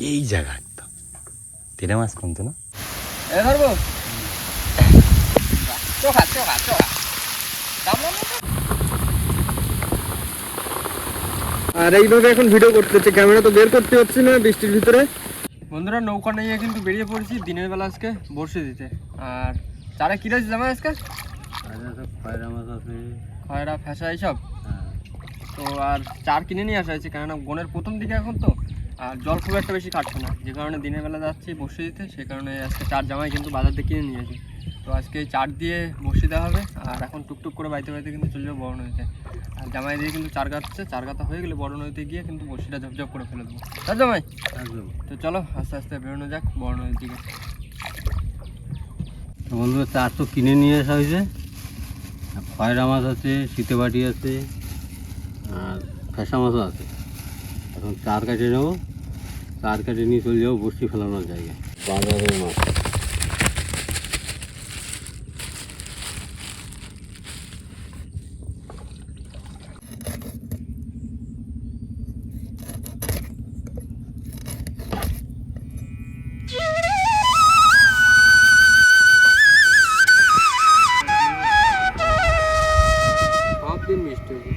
এই জায়গায় তো তেরা মাছ কমতো না ধরবো চোখা আর এইভাবে এখন ভিডিও করতে হচ্ছে, ক্যামেরা তো বের করতে হচ্ছে না বৃষ্টির ভিতরে। বন্ধুরা নৌকা নিয়ে কিন্তু বেরিয়ে পড়েছি দিনের বেলা আজকে বর্ষে দিতে। আর চারা কি রয়েছে জামাই আজকে? খয়রা মাছ আছে, খয়রা ফ্যাসা এইসব। তো আর চার কিনে নিয়ে আসা হয়েছে, কেননা গনের প্রথম দিকে এখন তো আর জল খুব একটা বেশি কাটছে না, যে কারণে দিনের বেলা যাচ্ছি বর্ষে দিতে, সে কারণে আজকে চার জামাই কিন্তু বাজার থেকে কিনে নিয়েছি। তো আজকে চার দিয়ে বসে দেওয়া হবে, আর এখন টুকটুক করে বাইতে বাইতে কিন্তু চলে যাবো বড় নদীতে। আর জামাই দিয়ে কিন্তু চার গাচ্ছে, চার গাতা হয়ে গেলে বড় নদীতে গিয়ে কিন্তু বসিটা ঝপঝপ করে ফেলে দেবো। তার জামাই তো চলো আস্তে আস্তে বেরোনো যাক বড় নদীর দিকে। বন্ধুরা চার তো কিনে নিয়ে আসা হয়েছে, খয়রা মাছ আছে, শীতেবাটি আছে, আর ফ্যাসা মাছও আছে। এখন চার কাটে নেবো, চার কাটে নিয়ে চলে যাবো বসি ফেলানোর জায়গায়, বাজারের মাছ। সব দিন মিষ্টি হয়েছে।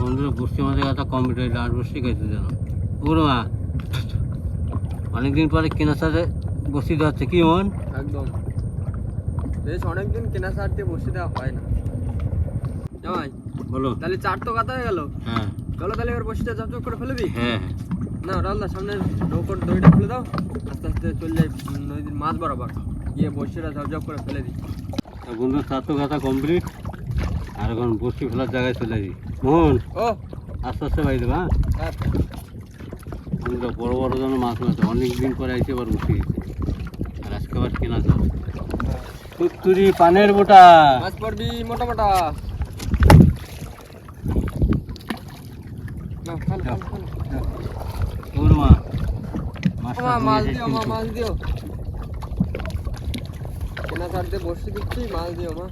বন্ধুরা বসি মাছের কথা কম্পিউটার আর বসি খাইতে যেন ওর মা অনেকদিন পরে কেনার সাথে বসি দেওয়া কি মন একদম বেশ অনেকদিন কেনা সার দিয়ে বসে দেওয়া হয় না। জামাই বলো। তাহলে চার তো কাটা হয়ে গেল। হ্যাঁ চলো তাহলে এবার বসিটা ঝপঝপ করে ফেলে দিই। হ্যাঁ না রাল্লা সামনে নৌকোর দড়িটা খুলে দাও, আস্তে আস্তে চলে যাই নদীর মাছ বরাবর, গিয়ে বসিটা ঝপঝপ করে ফেলে দিই। বন্ধু চার তো কথা কমপ্লিট, আর এখন বসি ফেলার জায়গায় চলে যাই। মোহন ও আস্তে আস্তে বাড়ি দেবা। হ্যাঁ বন্ধুরা বড় বড় যেন মাছ মাছ অনেকদিন পরে আইসে এবার বসে গেছে, আর আজকে আবার কেনা যাবে তুত্তুরি পানের বোটা মাছ পড়বি মোটা মোটা। না ফেলো ফেলো ফেলো। ওর মা মাছ দিও মা, মাছ দিও। কেনা সার দিয়ে বসে দিচ্ছি, মাছ দিও মা।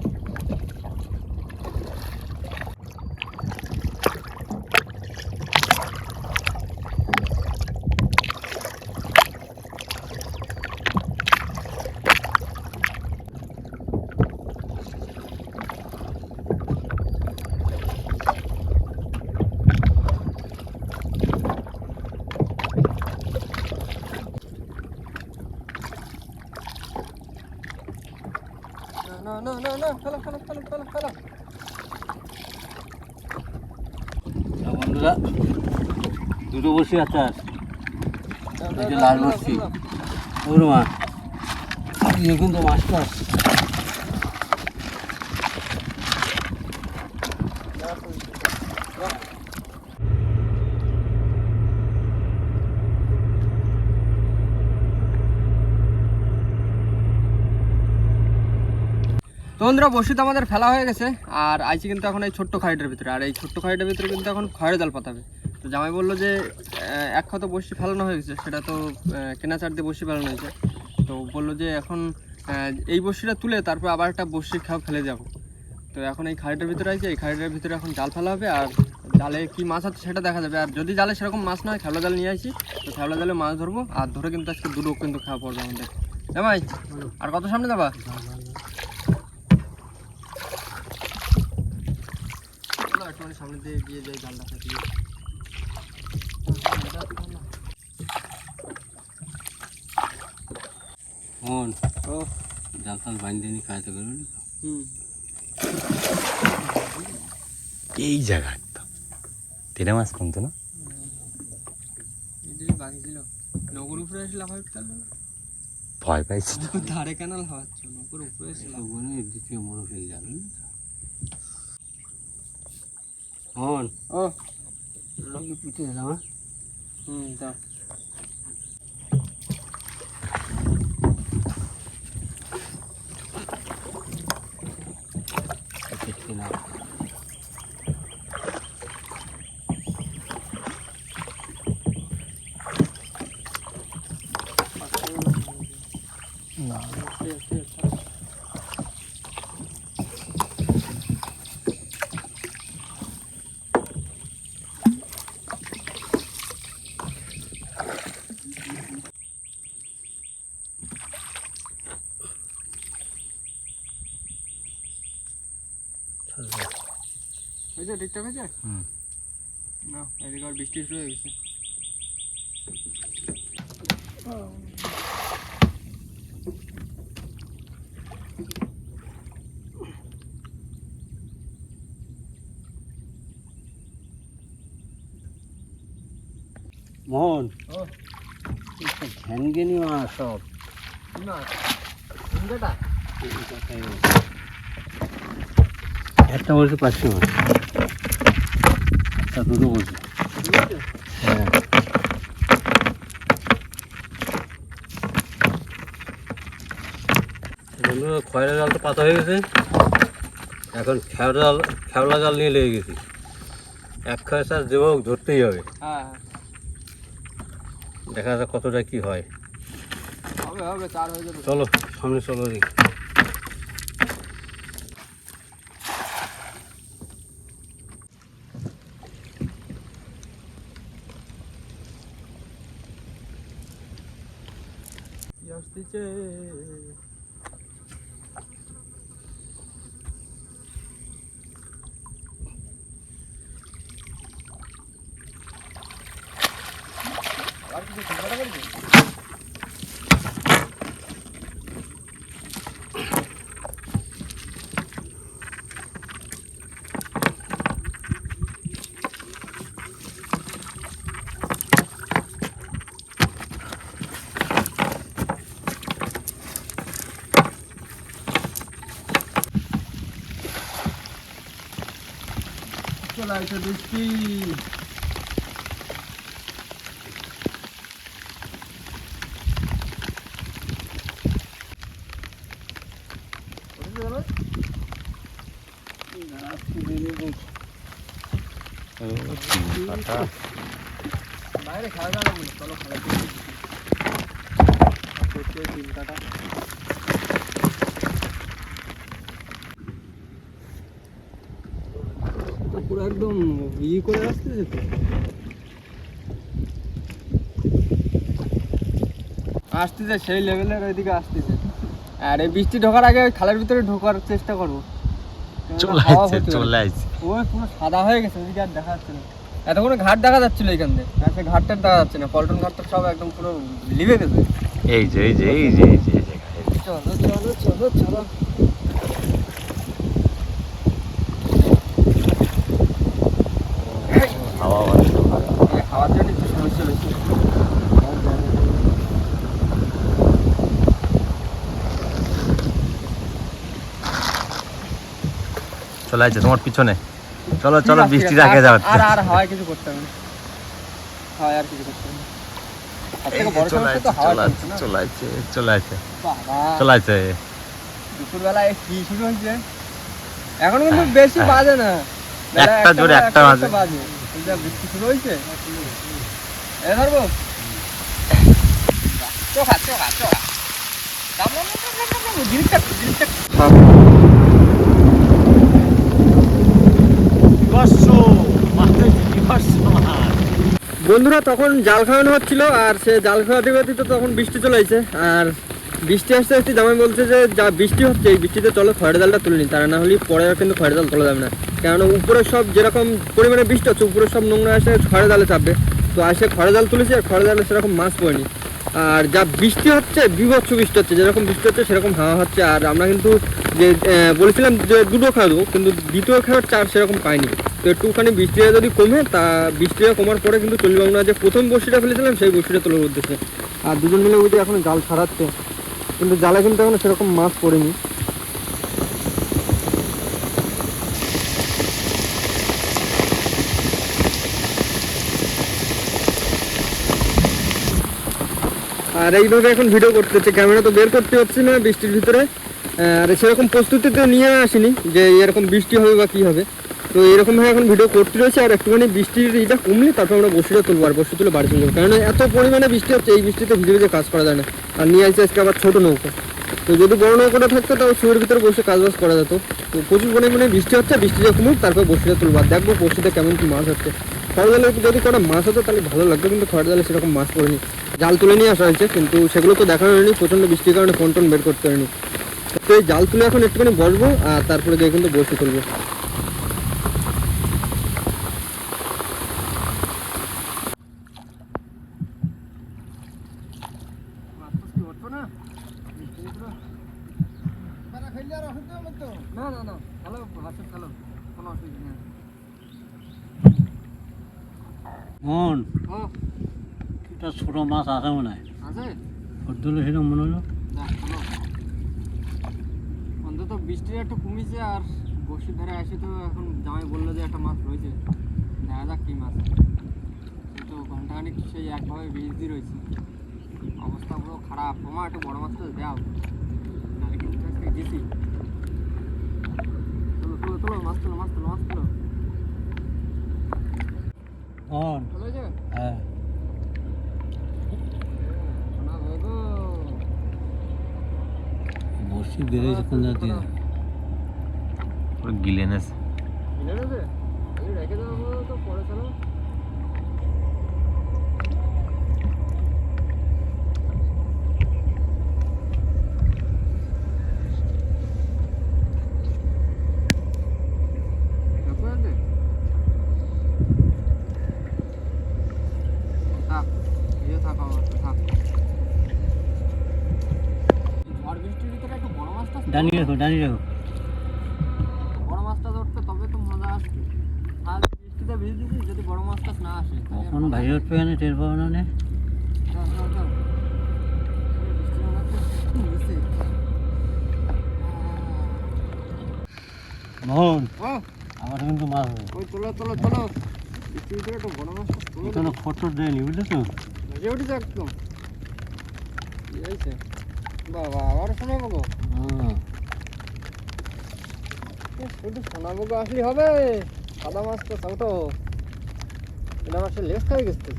না না না না ফেলো ফেলো ফেলো ফেলো ফেলো। বন্ধুরা দুটো বসি আছে, আর এই যে লাল বসি ওর মা ইয়ে কিন্তু মাছটা তো বন্ধুরা বসিতে আমাদের ফেলা হয়ে গেছে, আর আইছি কিন্তু এখন এই ছোট্ট খাড়িটার ভিতরে, আর এই ছোট্ট খাড়িটার ভিতরে কিন্তু এখন খয়ের জাল পাতাবে। তো জামাই বললো যে এক ক্ষত বসি ফেলানো হয়ে গেছে, সেটা তো কেনা চার দিয়ে বসি ফেলানো হয়েছে। তো বললো যে এখন এই বসিটা তুলে তারপর আবার একটা বসি ফেলে যাবো। তো এখন এই খাড়িটার ভিতরে আইছে, এই খাড়িটার ভিতরে এখন জাল ফেলা হবে, আর জালে কি মাছ আছে সেটা দেখা যাবে। আর যদি জালে সেরকম মাছ না হয়, খেলা জাল নিয়ে আসি, তো খেলা জালে মাছ ধরবো, আর ধরে কিন্তু আজকে দুটো কিন্তু খাওয়া পড়বে আমাদের। জামাই আর কত সামনে যাবা? একটুখানি সামনে দিয়ে গিয়ে যাই জালটা খাটিয়ে। মন ও জাল টাল বাইন্দে নি খাইতে করবি। এই জায়গায় তেরে মাছ কমতো না? এটাই বাকি ছিল। নৌকোর উপরে এসে লাফাই উঠতে পারলো না? ভয় পাইছি। ধারে কেন লাফাচ্ছ? নৌকোর উপরে এসে লাফাও। ওখানে দ্বিতীয় মনে ফেল যাবে হন ও লোকে পিঠে দিলাম দাও। পিঠে না হয়েছে? ঠিকঠাক হয়েছে? হুম। না, এদিকে আর বৃষ্টি শুরু হয়ে গেছে। মোহন ও ঘ্যানগেনি মাছ সব না, ঝিঙ্গাটা? একটা বলছে 500 মাছ, একটা দুটো বলছে। হ্যাঁ বন্ধুরা, খয়রা জাল তো পাতা হয়ে গেছে, এখন খেওলা জাল নিয়ে লেগে গেছি। এক খয়রা চাষ দেবো, ধরতেই হবে। হ্যাঁ দেখা যাক কতটা কি হয়। হবে হবে, চার হয়ে যাবে। চলো সামনে চলো দেখি। কি আসতেছে? আর কিছু ঝিঙ্গাটা বলছি? চলে আসছে বৃষ্টি। বাইরে খেলা যাবে না, চলো খেলা করতে তিন কাটা। পুরো একদম ইয়ে করে আসতেছে তো, আসতেছে সেই লেভেলের ওইদিকে আসতেছে। আর এই বৃষ্টি ঢোকার আগে ওই খালের ভিতরে ঢোকার চেষ্টা করবো। চলে আসছে, চলে আসছে। ওই পুরো সাদা হয়ে গেছে, ওইদিকে আর দেখা যাচ্ছে না। এতক্ষণ ঘাট দেখা যাচ্ছিল এখান থেকে, আর সে ঘাটটা দেখা যাচ্ছে না। পল্টন ঘাটটা সব একদম পুরো লিভে গেছে। এই যে এই যে এই যে এই যে এই জায়গা, এই যে। চলো চলো চলো চলো। হাওয়া বাতাস। এই হাওয়ার জন্য একটু সমস্যা বেশি। চলে আসছে তোমার পিছনে। চলো ঠিক চলো, আছে, বৃষ্টি ঠিক আছে। রাখে যাও। আর আর হাওয়ায় কিছু করতে হবে না। হাওয়ায় আর কিছু করতে হবে না। সব থেকে বড় সমস্যা তো হাওয়া চলছে না। চলে আসছে, চলে আসছে, বাবা, চলে আসছে। দুপুরবেলায় কি শুরু হয়েছে? এখন কিন্তু বেশি বাজে না, বেলা একটা জোরে একটা বাজে। বাজে। এই যে বৃষ্টি শুরু হয়েছে, এ ধরবো চোখা চোখা চোখা। বন্ধুরা, তখন জাল খাওয়ানো হচ্ছিল, আর সে জাল খাওয়াতে খাওয়াতে তো তখন বৃষ্টি চলে আসছে। আর বৃষ্টি আসতে আসতে জামাই বলছে যে যা বৃষ্টি হচ্ছে, এই বৃষ্টিতে চলো খয়রা জালটা তুলে নিই, তারা না হলে পরে আর কিন্তু খয়রা জাল তোলা যাবে না। কেননা উপরে সব যেরকম পরিমাণে বৃষ্টি হচ্ছে, উপরে সব নোংরা এসে খয়রা জালে চাপবে। তো আসে খয়রা জাল তুলেছি, আর খয়রা জালে সেরকম মাছ পড়েনি। আর যা বৃষ্টি হচ্ছে, বিভৎস বৃষ্টি হচ্ছে, যেরকম বৃষ্টি হচ্ছে সেরকম হাওয়া হচ্ছে। আর আমরা কিন্তু যে বলেছিলাম যে দুটো খাওয়া দেবো, কিন্তু দ্বিতীয় খাওয়ার চার সেরকম পাইনি। তো একটুখানি বৃষ্টিটা যদি কমে, তা বৃষ্টিটা কমার পরে কিন্তু চলবে আমরা যে প্রথম বড়শিটা ফেলেছিলাম সেই বড়শিটা তোলার উদ্দেশ্যে। আর দুজন মিলে ওই যে এখন জাল ছাড়াচ্ছে, কিন্তু জালে কিন্তু এখন সেরকম মাছ পড়েনি। আর এইভাবে এখন ভিডিও করতে হচ্ছে, ক্যামেরা তো বের করতে হচ্ছে না বৃষ্টির ভিতরে। আর সেরকম প্রস্তুতি তো নিয়ে আসিনি যে এরকম বৃষ্টি হবে বা কী হবে, তো এরকমভাবে এখন ভিডিও করতে রয়েছে। আর একটুখানি বৃষ্টির এটা কমলে তারপর আমরা বসিটা তুলবো, আর বসে তুলে বাড়ি চলে যাবো, কারণ এত পরিমাণে বৃষ্টি হচ্ছে, এই বৃষ্টিতে ভিজে ভিজে কাজ করা যায় না। আর নিয়ে আসছে আজকে আবার ছোটো নৌকা, তো যদি বড় নৌকাটা থাকতো তাও শুয়ের ভিতরে বসে কাজবাজ করা যেত। তো প্রচুর পরিমাণে বৃষ্টি হচ্ছে, বৃষ্টিটা কমুক তারপর বসিটা তুলবো, আর দেখবো বসিতে কেমন কি মাছ হচ্ছে। খড় জালে যদি কটা মাছ হতো তাহলে ভালো লাগতো, কিন্তু খড় জালে সেরকম মাছ পড়েনি। জাল তুলে নিয়ে আসা হয়েছে, কিন্তু সেগুলো তো দেখানো হয়নি, প্রচণ্ড বৃষ্টির কারণে ফোন টোন বের করতে হয়নি। তো এই জাল তুলে এখন একটুখানি বসবো, আর তারপরে গিয়ে কিন্তু বসে তুলবো। না না না, ভালো হাসের খেলো, কোনো অসুবিধা নেই। মন ও এটা ছোটো মাছ আছে মনে হয়, আছে, ধরলে সেরকম মনে হলো। যাক ভালো, অন্তত বৃষ্টির একটু কমিছে। আর বসির ধারে আসে তো এখন জামাই বললো যে একটা মাছ রয়েছে, দেখা যাক কী মাছ। তো ঘন্টাখানিক সেই একভাবে ভিজতে রয়েছে, অবস্থা পুরো খারাপ। তোমার একটু বড় মাছটা দাও, নাহলে কিন্তু আজকে গেছি। তোলো তোলো তোলো, মাছ তোলো মাছ তোলো মাছ তোলো। মন তোলো যে হ্যাঁ, শোনা গো, বসি বেড়েছে কোন জাতি পুরো গিলে এনেছে। মিলে গেছে, এই রেখে দেবো তো পরে চলো। ডানিয়ে রাখো, ডানিয়ে রাখো। বড় মাছটা ধরতে তবে তো মজা আসবে। আর বৃষ্টিতে ভিজে দিচ্ছি, যদি বড় মাছটা না আসে কখন ভাই উঠবে না টের পাবো না। যাও যাও যাও, বৃষ্টি অনেকটা ভিজছে। মোহন ও আমার কিন্তু মাছ হবে, ওই তোলো তোলো তোলো, বৃষ্টির ভিতরে একটা বড় মাছটা তোলো। এখানে ফটো দেয়নি বুঝলে তো। ভেজে উঠেছে একদম, কি হয়েছে বাবা, আবার শোনাবো গো। শুধু শোনাবো গো আসলে হবে, সাদা মাছ তো ছোট, এটা মাছের লেজ খাই গেছে।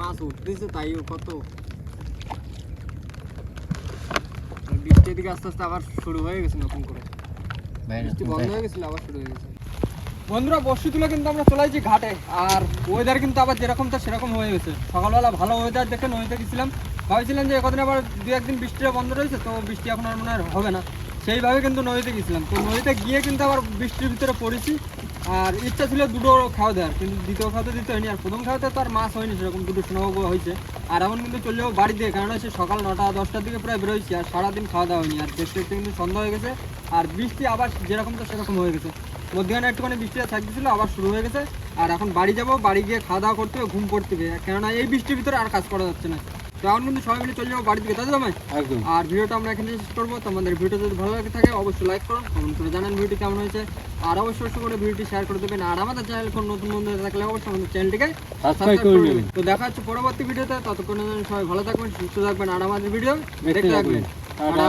মাছ উঠতেছে তাইও কত, বৃষ্টির দিকে আস্তে আস্তে আবার শুরু হয়ে গেছে নতুন করে, বৃষ্টি বন্ধ হয়ে গেছিল আবার শুরু হয়ে গেছে। বন্ধুরা বর্ষি তুলে কিন্তু আমরা চলে আসছি ঘাটে, আর ওয়েদার কিন্তু আবার যেরকম তো সেরকম হয়ে গেছে। সকালবেলা ভালো ওয়েদার দেখে নদীতে গেছিলাম, ভাবছিলাম যে কদিন আবার 2-1 দিন বৃষ্টিটা বন্ধ রয়েছে, তো বৃষ্টি এখন আর মনে হয় হবে না, সেইভাবে কিন্তু নদীতে গেছিলাম। তো নদীতে গিয়ে কিন্তু আবার বৃষ্টির ভিতরে পড়েছি। আর ইচ্ছা ছিল দুটো খাওয়া দেওয়ার, কিন্তু দ্বিতীয় খাওয়াতে দিতে হয়নি। আর প্রথম খাওয়াতে তো আর মাছ হয়নি সেরকম, দুটো সোনাভোগ হয়েছে। আর এখন কিন্তু চলে যাবো বাড়ি দিয়ে, কারণ সে সকাল 9-10টার দিকে প্রায় বেরোয়েছি, আর সারাদিন খাওয়া দাওয়া হয়নি। আর দেখতে দেখতে কিন্তু সন্ধ্যা হয়ে গেছে, আর বৃষ্টি আবার যেরকম তো সেরকম হয়ে গেছে। মধ্যখানে একটুখানি বৃষ্টিটা থাকতেছিল, আবার শুরু হয়ে গেছে। আর এখন বাড়ি যাবো, বাড়ি গিয়ে খাওয়া দাওয়া করতে হবে, ঘুম পড়তে হবে, কেননা এই বৃষ্টির ভিতরে আর কাজ করা যাচ্ছে না। তো এখন কিন্তু সবাই মিলে চলে যাবো বাড়ির দিকে, তাই জামাই? একদম। আর ভিডিওটা আমরা এখানে শেষ করবো। তোমাদের ভিডিও যদি ভালো লাগে থাকে অবশ্যই লাইক করুন, কমেন্ট করে জানান ভিডিওটি কেমন হয়েছে, আর অবশ্যই করে ভিডিওটি শেয়ার করে দেবেন। আর আমাদের চ্যানেল কোন নতুন বন্ধু থাকলে অবশ্যই আমাদের চ্যানেলটিকে সাবস্ক্রাইব করে দেবেন। তো দেখা হচ্ছে পরবর্তী ভিডিওতে, ততক্ষণ সবাই ভালো থাকবেন, সুস্থ থাকবেন, আর আমাদের ভিডিও দেখতে থাকবেন। টাটা।